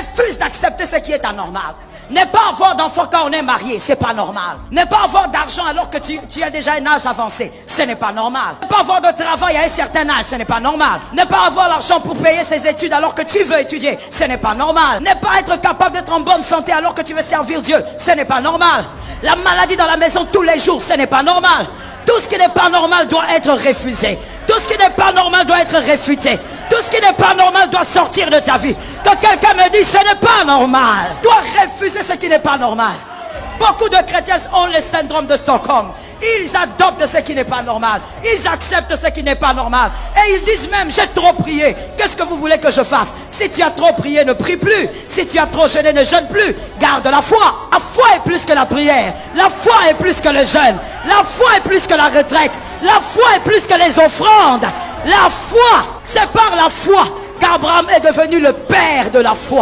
refuse d'accepter ce qui est anormal. Ne pas avoir d'enfant quand on est marié, c'est pas normal. Ne pas avoir d'argent alors que tu as déjà un âge avancé, ce n'est pas normal. Ne pas avoir de travail à un certain âge, ce n'est pas normal. Ne pas avoir l'argent pour payer ses études alors que tu veux étudier, ce n'est pas normal. Ne pas être capable d'être en bonne santé alors que tu veux servir Dieu, ce n'est pas normal. La maladie dans la maison tous les jours, ce n'est pas normal. Tout ce qui n'est pas normal doit être refusé. Tout ce qui n'est pas normal doit être réfuté. Tout ce qui n'est pas normal doit sortir de ta vie. Que quelqu'un me dise, ce n'est pas normal. Dois refuser ce qui n'est pas normal. Beaucoup de chrétiens ont le syndrome de Stockholm. Ils adoptent ce qui n'est pas normal. Ils acceptent ce qui n'est pas normal. Et ils disent même, j'ai trop prié. Qu'est-ce que vous voulez que je fasse? Si tu as trop prié, ne prie plus. Si tu as trop jeûné, ne jeûne plus. Garde la foi. La foi est plus que la prière. La foi est plus que le jeûne. La foi est plus que la retraite. La foi est plus que les offrandes. La foi, c'est par la foi qu'Abraham est devenu le père de la foi.